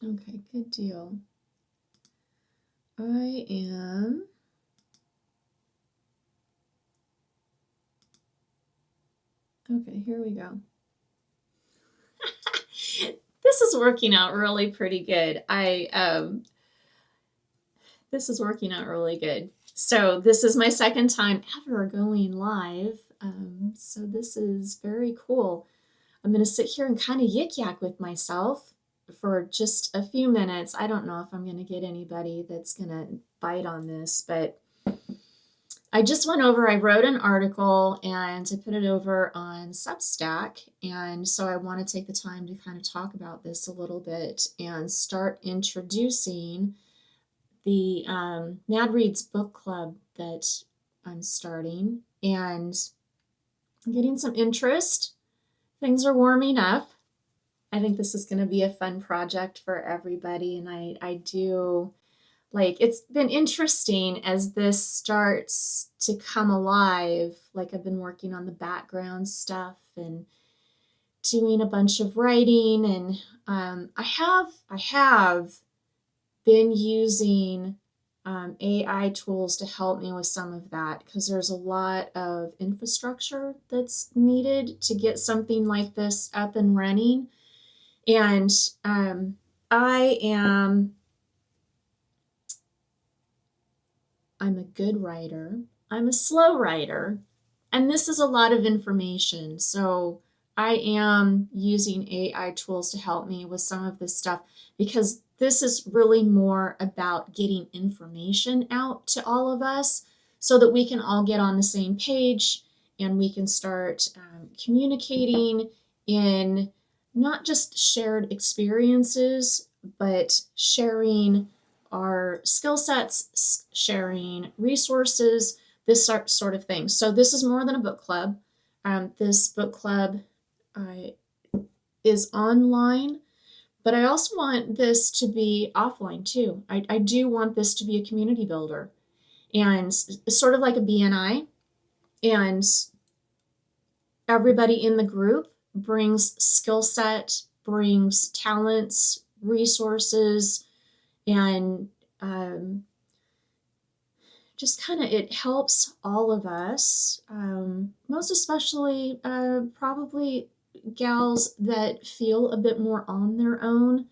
Okay, good deal. I am okay, here we go. This is working out really pretty good. This is working out really good. So this is my second time ever going live. So this is very cool. I'm going to sit here and kind of yik yak with myself for just a few minutes. I don't know if I'm going to get anybody that's going to bite on this, but I just went over, I wrote an article and I put it over on Substack. And so I want to take the time to kind of talk about this a little bit and start introducing the Mad Reads book club that I'm starting and I'm getting some interest. Things are warming up. I think this is going to be a fun project for everybody. And I do like, it's been interesting as this starts to come alive. Like I've been working on the background stuff and doing a bunch of writing. And I have been using AI tools to help me with some of that because there's a lot of infrastructure that's needed to get something like this up and running. And I'm a good writer. I'm a slow writer. And this is a lot of information. So I am using AI tools to help me with some of this stuff because this is really more about getting information out to all of us so that we can all get on the same page and we can start communicating in not just shared experiences, but sharing our skill sets, sharing resources, this sort of thing. So this is more than a book club. This book club is online, but I also want this to be offline too. I do want this to be a community builder and sort of like a BNI. And everybody in the group brings skill set, brings talents, resources, and just kind of it helps all of us, most especially probably gals that feel a bit more on their own.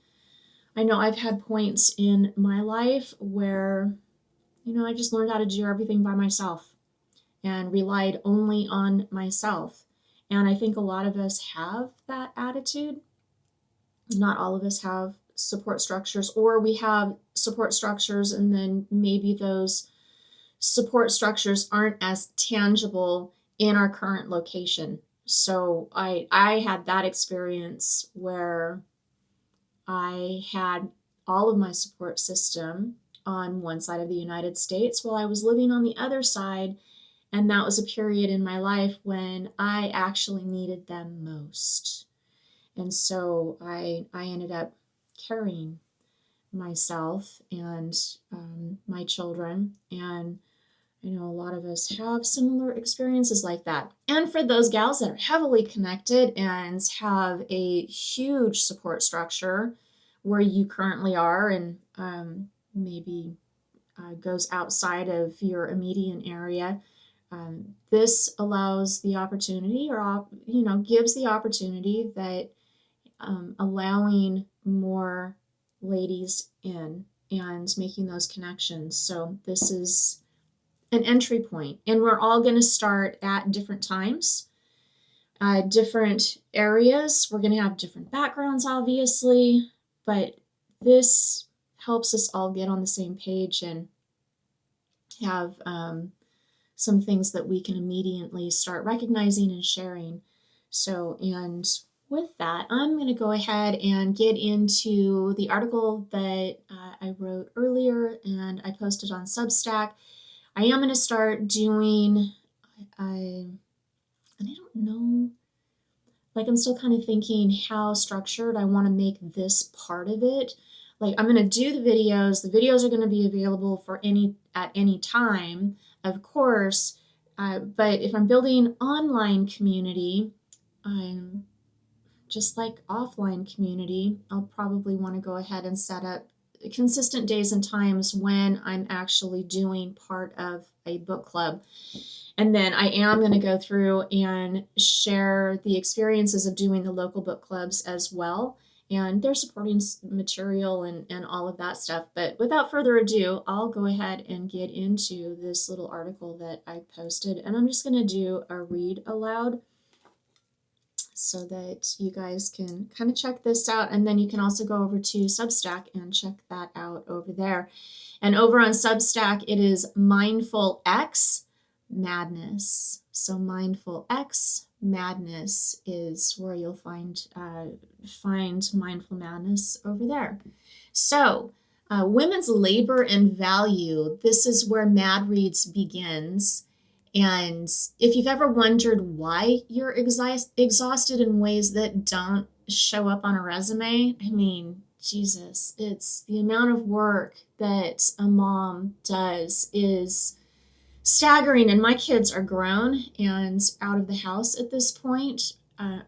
I know I've had points in my life where, I just learned how to do everything by myself and relied only on myself. And I think a lot of us have that attitude. Not all of us have support structures, or we have support structures and then maybe those support structures aren't as tangible in our current location. So I had that experience where I had all of my support system on one side of the United States while I was living on the other side. And that was a period in my life when I actually needed them most. And so I ended up carrying myself and my children. And I know a lot of us have similar experiences like that. And for those gals that are heavily connected and have a huge support structure where you currently are and maybe goes outside of your immediate area, this allows the opportunity or, gives the opportunity that allowing more ladies in and making those connections. So this is an entry point, and we're all going to start at different times, different areas. We're going to have different backgrounds, obviously, but this helps us all get on the same page and have some things that we can immediately start recognizing and sharing. So, and with that, I'm going to go ahead and get into the article that I wrote earlier and I posted on Substack. I am going to start doing, and I don't know, like I'm still kind of thinking how structured I want to make this part of it. Like I'm going to do the videos. The videos are going to be available at any time, of course. But if I'm building online community, I'm just like offline community, I'll probably want to go ahead and set up consistent days and times when I'm actually doing part of a book club. And then I am going to go through and share the experiences of doing the local book clubs as well, and their supporting material and all of that stuff. But without further ado, I'll go ahead and get into this little article that I posted, and I'm just going to do a read aloud so that you guys can kind of check this out. And then you can also go over to Substack and check that out over there. And over on Substack, it is Mindful X Madness. So Mindful X Madness is where you'll find Mindful Madness over there. So women's labor and value, this is where Mad Reads begins. And if you've ever wondered why you're exhausted in ways that don't show up on a resume, I mean, Jesus, it's the amount of work that a mom does is staggering. And my kids are grown and out of the house at this point.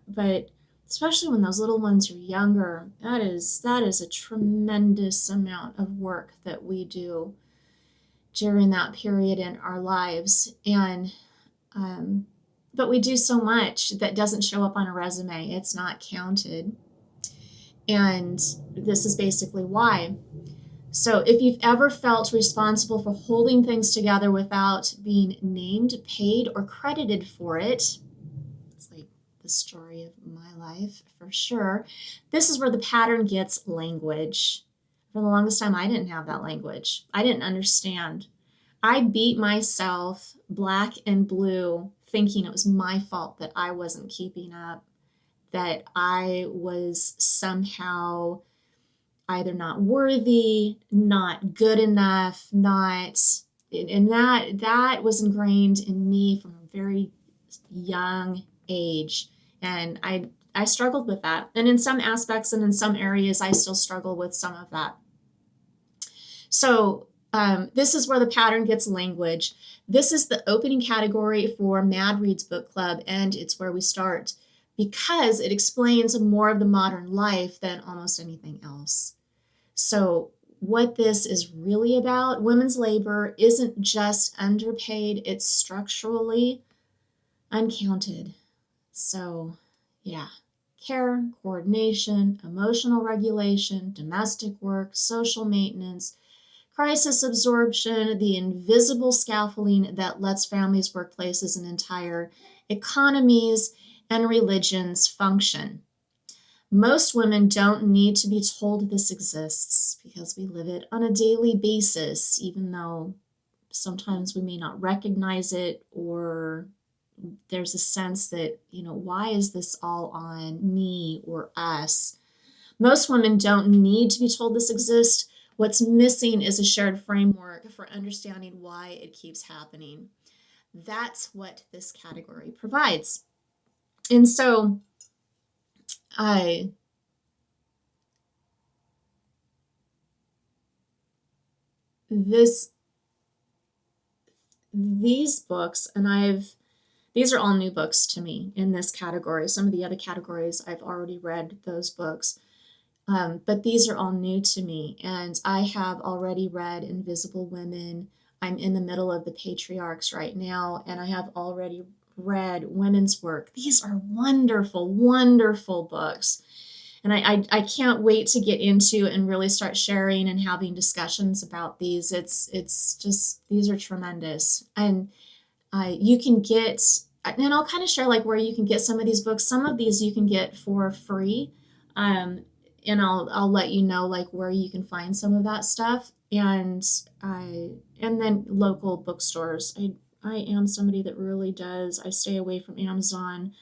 But especially when those little ones are younger, that is a tremendous amount of work that we do during that period in our lives. And but we do so much that doesn't show up on a resume. It's not counted. And this is basically why. So if you've ever felt responsible for holding things together without being named, paid, or credited for it, it's like the story of my life for sure. This is where the pattern gets language. For the longest time, I didn't have that language. I didn't understand. I beat myself black and blue thinking it was my fault that I wasn't keeping up, that I was somehow either not worthy, not good enough, and that was ingrained in me from a very young age. And I struggled with that. And in some aspects and in some areas, I still struggle with some of that. So this is where the pattern gets language. This is the opening category for Mad Reads Book Club, and it's where we start because it explains more of the modern life than almost anything else. So what this is really about, women's labor isn't just underpaid, it's structurally uncounted. So yeah, care, coordination, emotional regulation, domestic work, social maintenance, crisis absorption, the invisible scaffolding that lets families, workplaces, and entire economies and religions function. Most women don't need to be told this exists because we live it on a daily basis, even though sometimes we may not recognize it, or there's a sense that, why is this all on me or us? Most women don't need to be told this exists. What's missing is a shared framework for understanding why it keeps happening. That's what this category provides. And so these books, and these are all new books to me in this category. Some of the other categories I've already read those books. But these are all new to me, and I have already read Invisible Women. I'm in the middle of the Patriarchs right now, and I have already read Women's Work. These are wonderful, wonderful books. And I can't wait to get into and really start sharing and having discussions about these. It's just, these are tremendous. And you can get, and I'll kind of share like where you can get some of these books. Some of these you can get for free. And I'll let you know like where you can find some of that stuff, and then local bookstores. I am somebody that really does. I stay away from Amazon,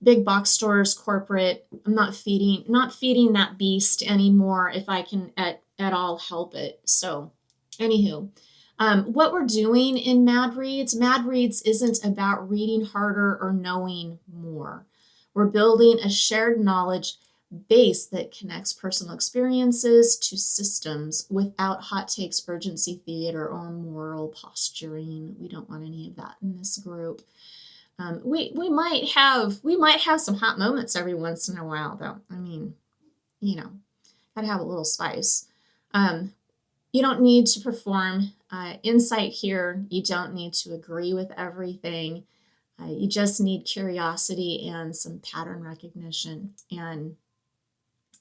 big box stores, corporate. I'm not feeding that beast anymore if I can at all help it. So, anywho, what we're doing in Mad Reads isn't about reading harder or knowing more. We're building a shared knowledge base that connects personal experiences to systems without hot takes, urgency theater, or moral posturing. We don't want any of that in this group. We might have some hot moments every once in a while, though. I mean, gotta have a little spice. You don't need to perform insight here. You don't need to agree with everything. You just need curiosity and some pattern recognition. And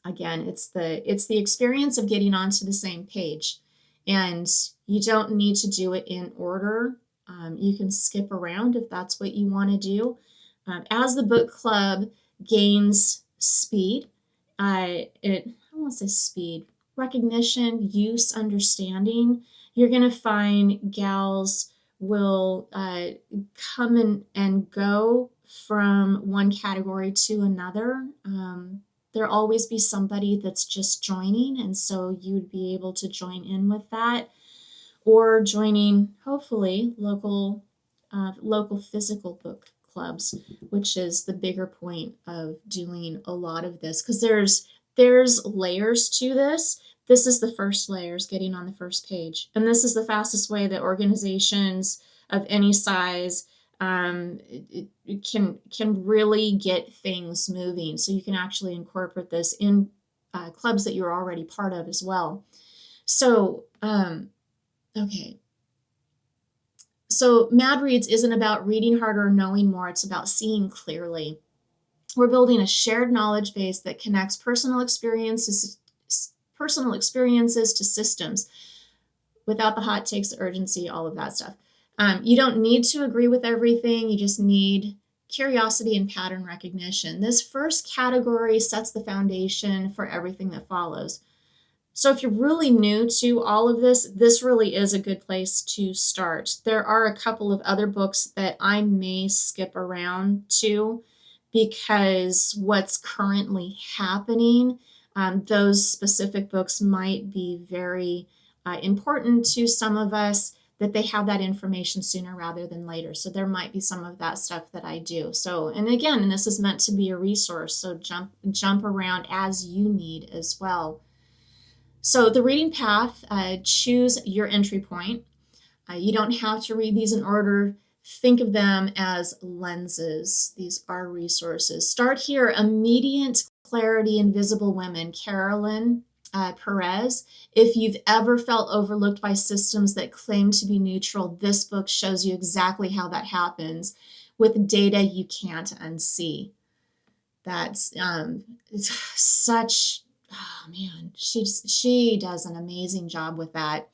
again, it's the experience of getting onto the same page. And you don't need to do it in order. You can skip around if that's what you want to do. As the book club gains speed, I don't want to say speed, recognition, use, understanding, you're going to find gals will come and go from one category to another. There'll always be somebody that's just joining, and so you'd be able to join in with that, or joining, hopefully, local physical book clubs, which is the bigger point of doing a lot of this, because there's layers to this. This is the first layers, getting on the first page, and this is the fastest way that organizations of any size it can really get things moving. So you can actually incorporate this in clubs that you're already part of as well. So okay. So Mad Reads isn't about reading harder or knowing more. It's about seeing clearly. We're building a shared knowledge base that connects personal experiences to systems without the hot takes, the urgency, all of that stuff. You don't need to agree with everything. You just need curiosity and pattern recognition. This first category sets the foundation for everything that follows. So if you're really new to all of this, this really is a good place to start. There are a couple of other books that I may skip around to because what's currently happening, those specific books might be very important to some of us, that they have that information sooner rather than later. So there might be some of that stuff that I do. So, and again, and this is meant to be a resource, so jump around as you need as well. So the reading path, choose your entry point. You don't have to read these in order. Think of them as lenses. These are resources. Start here. Immediate Clarity, Invisible Women, Carolyn Perez. If you've ever felt overlooked by systems that claim to be neutral, this book shows you exactly how that happens with data you can't unsee. That's it's such, oh man, she does an amazing job with that.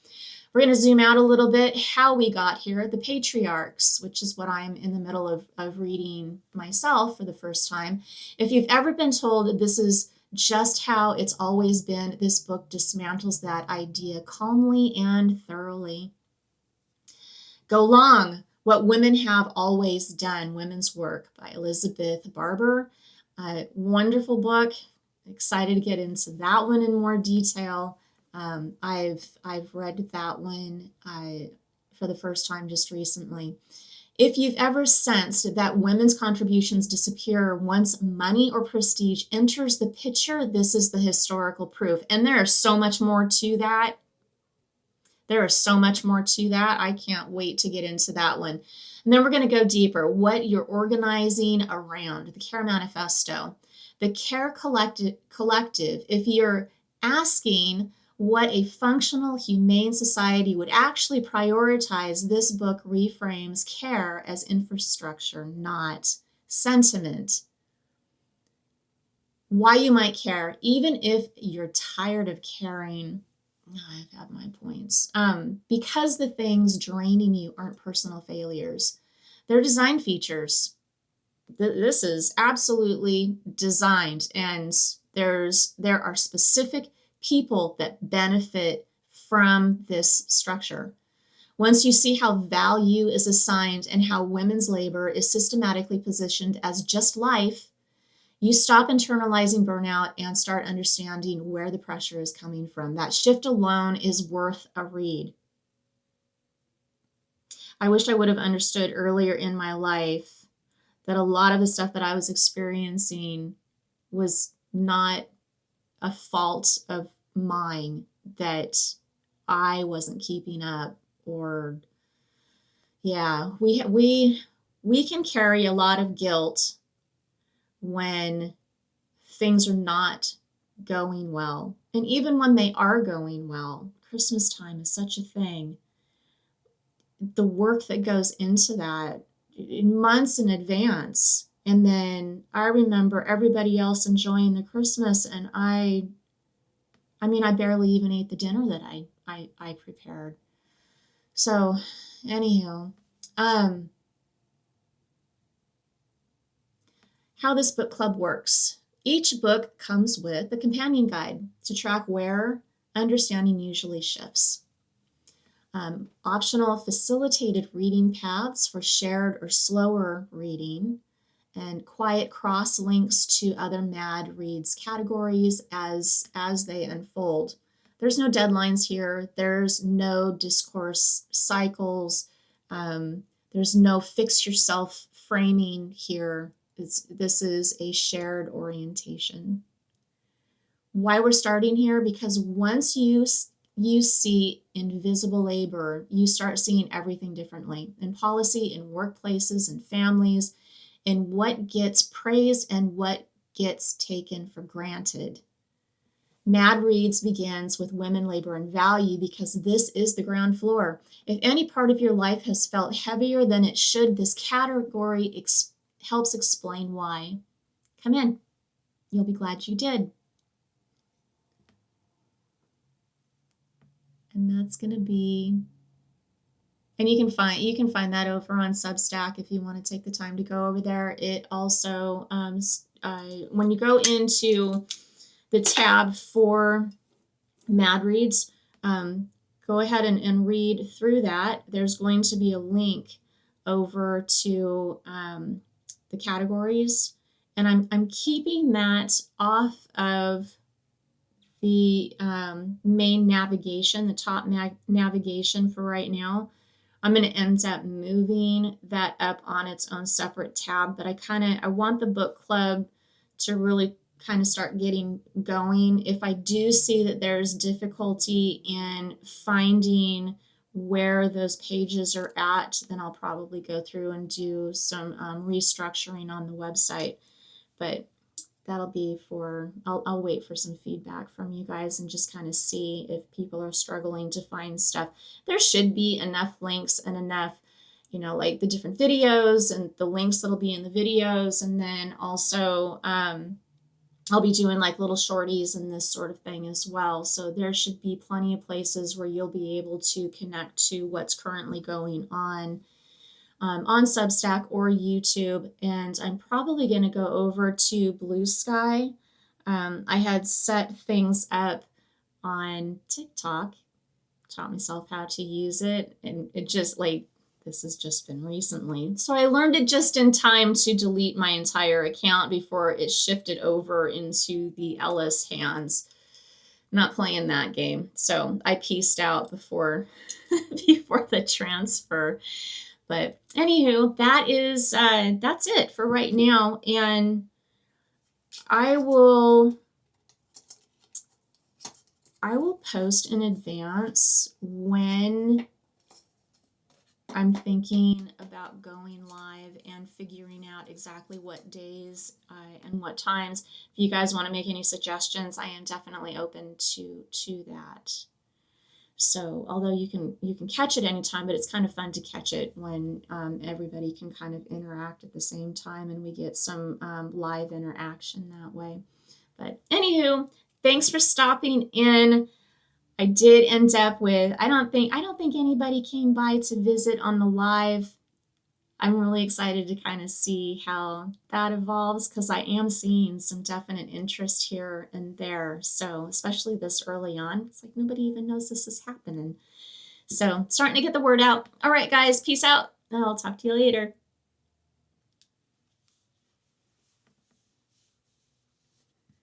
We're going to zoom out a little bit. How we got here, the patriarchs, which is what I'm in the middle of reading myself for the first time. If you've ever been told this is just how it's always been, this book dismantles that idea calmly and thoroughly. Go Long, What Women Have Always Done, Women's Work by Elizabeth Barber. Wonderful book. Excited to get into that one in more detail. I've read that one for the first time just recently. If you've ever sensed that women's contributions disappear once money or prestige enters the picture, this is the historical proof. And there is so much more to that. There is so much more to that. I can't wait to get into that one. And then we're going to go deeper. What you're organizing around, the Care Manifesto. The Care Collective, if you're asking what a functional, humane society would actually prioritize, this book reframes care as infrastructure, not sentiment. Why you might care, even if you're tired of caring. I've had my points. Because the things draining you aren't personal failures. They're design features. This is absolutely designed, and there are specific people that benefit from this structure. Once you see how value is assigned and how women's labor is systematically positioned as just life, you stop internalizing burnout and start understanding where the pressure is coming from. That shift alone is worth a read. I wish I would have understood earlier in my life that a lot of the stuff that I was experiencing was not a fault of mine, that I wasn't keeping up, or yeah, we we can carry a lot of guilt when things are not going well. And even when they are going well, Christmas time is such a thing. The work that goes into that in months in advance. And then I remember everybody else enjoying the Christmas, and I mean, I barely even ate the dinner that I prepared. So, anywho, how this book club works. Each book comes with a companion guide to track where understanding usually shifts. Optional facilitated reading paths for shared or slower reading, and quiet cross links to other MAD Reads categories as they unfold. There's no deadlines here. There's no discourse cycles. There's no fix yourself framing here. This is a shared orientation. Why we're starting here? Because once you see invisible labor, you start seeing everything differently in policy, in workplaces, in families, in what gets praised and what gets taken for granted. Mad Reads begins with women, labor, and value because this is the ground floor. If any part of your life has felt heavier than it should, this category helps explain why. Come in. You'll be glad you did. And that's going to be, and you can find that over on Substack if you want to take the time to go over there. It also, when you go into the tab for Mad Reads, go ahead and read through that. There's going to be a link over to the categories, and I'm keeping that off of the main navigation, the top navigation for right now. I'm going to end up moving that up on its own separate tab, but I want the book club to really kind of start getting going. If I do see that there's difficulty in finding where those pages are at, then I'll probably go through and do some restructuring on the website. But that'll be I'll wait for some feedback from you guys and just kind of see if people are struggling to find stuff. There should be enough links and enough, like the different videos and the links that'll be in the videos. And then also I'll be doing like little shorties and this sort of thing as well. So there should be plenty of places where you'll be able to connect to what's currently going on Substack or YouTube. And I'm probably going to go over to Blue Sky. I had set things up on TikTok, taught myself how to use it, and it just this has just been recently. So I learned it just in time to delete my entire account before it shifted over into the Ellis hands. Not playing that game. So I pieced out before the transfer. But anywho, that's it for right now. And I will post in advance when I'm thinking about going live and figuring out exactly what days and what times. If you guys want to make any suggestions, I am definitely open to that. So although you can catch it anytime, but it's kind of fun to catch it when everybody can kind of interact at the same time and we get some live interaction that way. But anywho, thanks for stopping in. I did end up with, I don't think anybody came by to visit on the live. I'm really excited to kind of see how that evolves because I am seeing some definite interest here and there. So especially this early on, it's like nobody even knows this is happening. So starting to get the word out. All right, guys, peace out. I'll talk to you later.